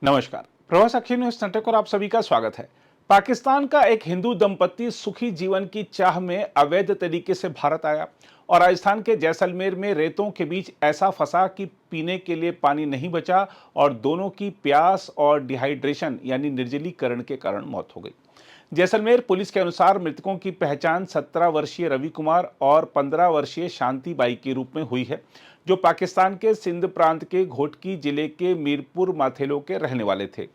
नमस्कार। प्रवास Akshay news network और आप सभी का स्वागत है। पाकिस्तान का एक हिंदू दंपत्ति सुखी जीवन की चाह में अवैध तरीके से भारत आया और राजस्थान के जैसलमेर में रेतों के बीच ऐसा फंसा कि पीने के लिए पानी नहीं बचा और दोनों की प्यास और डिहाइड्रेशन यानी निर्जलीकरण के कारण मौत हो गई। जैसलमेर पुलिस के अनुसार मृतकों की पहचान 17 वर्षीय रवि कुमार और 15 वर्षीय शांति बाई के रूप में हुई है, जो पाकिस्तान के सिंध प्रांत के घोटकी जिले के मीरपुर माथेलो के रहने वाले थे।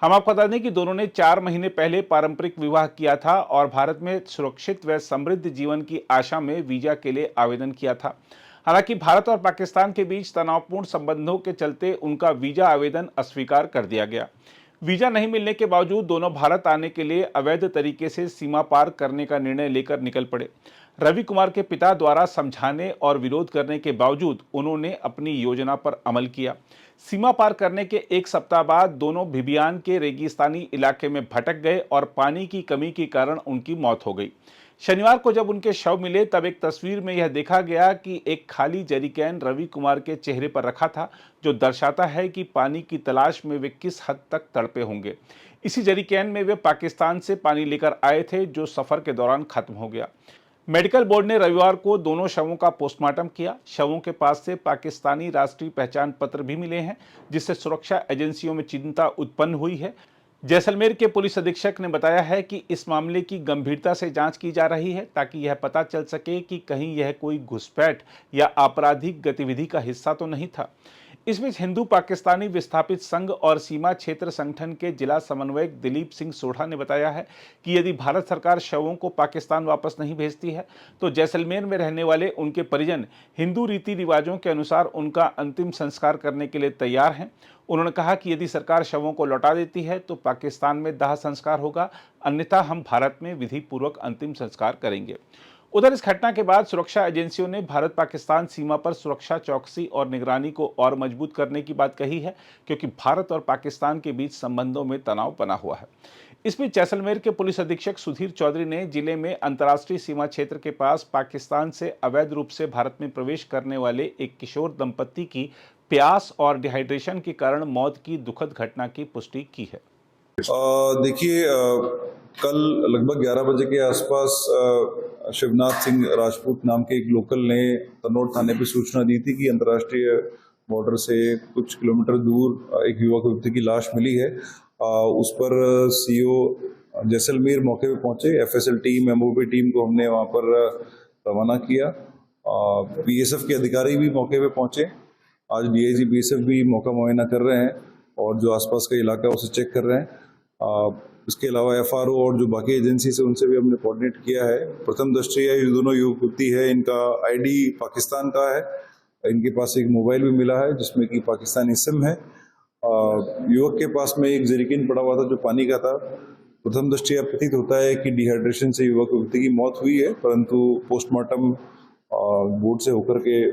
हम आपको बता दें कि दोनों ने 4 महीने पहले पारंपरिक विवाह किया था और भारत में सुरक्षित व समृद्ध जीवन की आशा में वीजा के लिए आवेदन किया था। हालांकि भारत और पाकिस्तान के बीच तनावपूर्ण संबंधों के चलते उनका वीजा आवेदन अस्वीकार कर दिया गया। वीजा नहीं मिलने के बावजूद दोनों भारत आने के लिए अवैध तरीके से सीमा पार करने का निर्णय लेकर निकल पड़े। रवि कुमार के पिता द्वारा समझाने और विरोध करने के बावजूद उन्होंने अपनी योजना पर अमल किया। सीमा पार करने के एक सप्ताह बाद दोनों भिबियान के रेगिस्तानी इलाके में भटक गए और पानी की कमी के कारण उनकी मौत हो गई। शनिवार को जब उनके शव मिले तब एक तस्वीर में यह देखा गया कि एक खाली जरीकैन रवि कुमार के चेहरे पर रखा था, जो दर्शाता है कि पानी की तलाश में वे किस हद तक तड़पे होंगे। इसी जरीकैन में वे पाकिस्तान से पानी लेकर आए थे, जो सफर के दौरान खत्म हो गया। मेडिकल बोर्ड ने रविवार को दोनों शवों का पोस्टमार्टम किया। शवों के पास से पाकिस्तानी राष्ट्रीय पहचान पत्र भी मिले हैं, जिससे सुरक्षा एजेंसियों में चिंता उत्पन्न हुई है। जैसलमेर के पुलिस अधीक्षक ने बताया है कि इस मामले की गंभीरता से जांच की जा रही है, ताकि यह पता चल सके कि कहीं यह कोई घुसपैठ या आपराधिक गतिविधि का हिस्सा तो नहीं था। इस बीच हिंदू पाकिस्तानी विस्थापित संघ और सीमा क्षेत्र संगठन के जिला समन्वयक दिलीप सिंह सोढ़ा ने बताया है कि यदि भारत सरकार शवों को पाकिस्तान वापस नहीं भेजती है तो जैसलमेर में रहने वाले उनके परिजन हिंदू रीति रिवाजों के अनुसार उनका अंतिम संस्कार करने के लिए तैयार हैं। उन्होंने कहा कि यदि सरकार शवों को लौटा देती है तो पाकिस्तान में दाह संस्कार होगा, अन्यथा हम भारत में विधि पूर्वक अंतिम संस्कार करेंगे। उधर इस घटना के बाद सुरक्षा एजेंसियों ने भारत पाकिस्तान सीमा पर सुरक्षा चौकसी और निगरानी को और मजबूत करने की बात कही है, क्योंकि भारत और पाकिस्तान के बीच संबंधों में तनाव बना हुआ है। इस बीच जैसलमेर के पुलिस अधीक्षक सुधीर चौधरी ने जिले में अंतर्राष्ट्रीय सीमा क्षेत्र के पास पाकिस्तान से अवैध रूप से भारत में प्रवेश करने वाले एक किशोर दंपत्ति की प्यास और डिहाइड्रेशन के कारण मौत की दुखद घटना की पुष्टि की है। देखिए, कल लगभग 11 बजे के आसपास शिवनाथ सिंह राजपूत नाम के एक लोकल ने तनोट थाने पे सूचना दी थी कि अंतर्राष्ट्रीय बॉर्डर से कुछ किलोमीटर दूर एक युवक व्यक्ति की लाश मिली है। उस पर सीओ जैसलमेर मौके पे पहुंचे। एफएसएल टीम, एमओपी टीम को हमने वहां पर रवाना किया। बीएसएफ के अधिकारी भी मौके पे पहुंचे। आज डीआईजी बीएसएफ भी मौका मुआयना कर रहे हैं और जो आसपास का इलाका है उसे चेक कर रहे हैं। इसके अलावा एफआरओ और जो बाकी एजेंसी से उनसे भी हमने कोऑर्डिनेट किया है। प्रथम दृष्टया ये दोनों युवक व्यक्ति है, इनका आईडी पाकिस्तान का है। इनके पास एक मोबाइल भी मिला है जिसमें कि पाकिस्तानी सिम है। युवक के पास में एक जरीकिन पड़ा हुआ था जो पानी का था। प्रथम दृष्टया प्रतीत होता है कि डिहाइड्रेशन से युवक व्यक्ति की मौत हुई है, परंतु पोस्टमार्टम बोर्ड से होकर के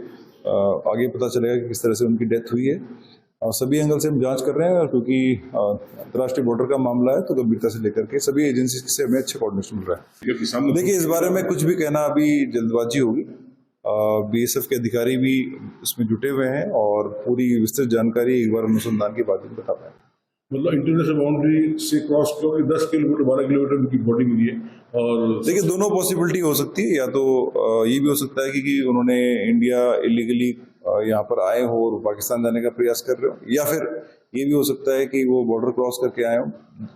आगे पता चलेगा कि किस तरह से उनकी डेथ हुई है। सभी एंगल से हम जांच कर रहे हैं, क्योंकि अंतर्राष्ट्रीय बॉर्डर का मामला है तो गंभीरता से लेकर के सभी एजेंसी से हमें अच्छा कोऑर्डिनेशन मिल रहा है। देखिए, इस बारे में कुछ भी कहना अभी जल्दबाजी होगी। बीएसएफ के अधिकारी भी इसमें जुटे हुए हैं और पूरी विस्तृत जानकारी एक बार अनुसंधान के बाद बता पाए। मतलब इंटरनेशनल बाउंड्री से क्रॉस करके 10 किलोमीटर 12 किलोमीटर उनकी बॉडी मिली है। और देखिए, दोनों पॉसिबिलिटी हो सकती है। या तो ये भी हो सकता है कि उन्होंने इंडिया इलीगली यहाँ पर आए हो और पाकिस्तान जाने का प्रयास कर रहे हो, या फिर ये भी हो सकता है कि वो बॉर्डर क्रॉस करके आए हो।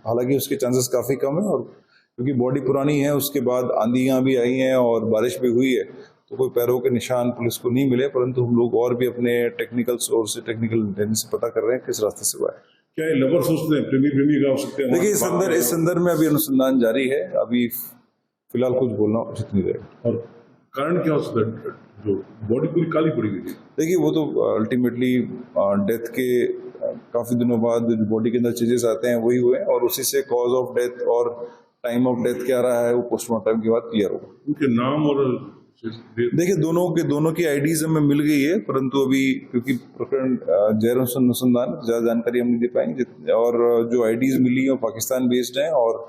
हालांकि उसके चांसेस काफी कम है, और क्योंकि बॉडी पुरानी है, उसके बाद आंधियां भी आई हैं और बारिश भी हुई है, तो कोई पैरों के निशान पुलिस को नहीं मिले। परंतु हम लोग और भी अपने टेक्निकल सोर्स से, टेक्निकल इंटेलिजेंस से पता कर रहे हैं किस रास्ते से हुआ है। क्या लवर सोचते हैं, प्रेमी का हो सकते हैं? देखिए, इस संदर्भ में अभी अनुसंधान जारी है। अभी फिलहाल कुछ बोलना उचित नहीं रहेगा। और कारण क्या हो सकता है जो बॉडी पूरी काली पड़ी हुई है? देखिए, वो तो अल्टीमेटली डेथ के काफी दिनों बाद जो बॉडी के अंदर चेंजेस आते हैं वही हुए, और उसी से कॉज ऑफ डेथ और टाइम ऑफ डेथ क्या रहा है वो पोस्टमार्टम के बाद क्लियर होगा। उनके नाम और देखिए, दोनों की आईडीज हमें मिल गई है, परंतु अभी क्योंकि प्रकरण जैर अनुसंधान ज्यादा जानकारी हम नहीं दे पाएंगे। और जो आईडीज मिली है वो पाकिस्तान बेस्ड है और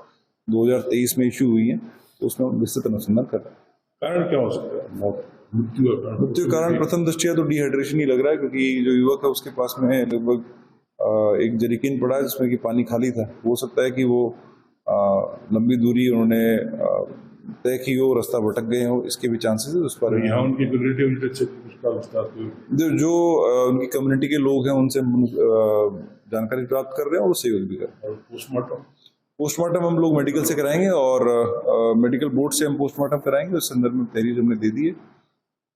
2023 में इशू हुई है, तो उसमें विस्तृत अनुसंधान कर रहे हैं। कारण क्या हो सकता है? मृत्यु कारण प्रथम दृष्टया तो डिहाइड्रेशन ही लग रहा है, क्योंकि जो युवक है उसके पास में लगभग एक जरीकिन पड़ा है जिसमें कि पानी खाली था। हो सकता है कि वो लंबी दूरी उन्होंने तय की हो, रास्ता भटक गए हो, इसके भी चांसेस है। उस पर यहाँ उनके रिलेटिव से उसका विस्तार जो उनकी कम्युनिटी के लोग हैं उनसे जानकारी प्राप्त कर रहे हैं और सहयोग भी कर रहे हैं। पोस्टमार्टम हम लोग मेडिकल से कराएंगे और मेडिकल बोर्ड से हम पोस्टमार्टम कराएंगे। उस संदर्भ में तहरीर हमने दे दी है।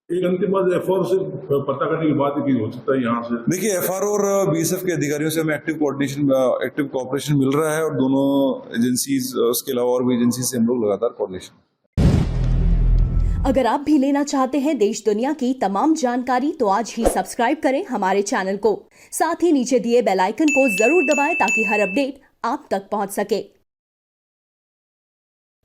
एक अंतिम बात, एफआर से पता करने की बात की हो सकता है यहाँ से। देखिए, एफआर और बीएसएफ के अधिकारियों से हमें एक्टिव कोऑपरेशन मिल रहा है और दोनों एजेंसीज, उसके अलावा और भी एजेंसी से हम लोग लगातार कोऑर्डिनेशन। अगर आप भी लेना चाहते हैं देश दुनिया की तमाम जानकारी तो आज ही सब्सक्राइब करें हमारे चैनल को। साथ ही नीचे दिए बेल आइकन को जरूर दबाएं ताकि हर अपडेट आप तक पहुंच सके।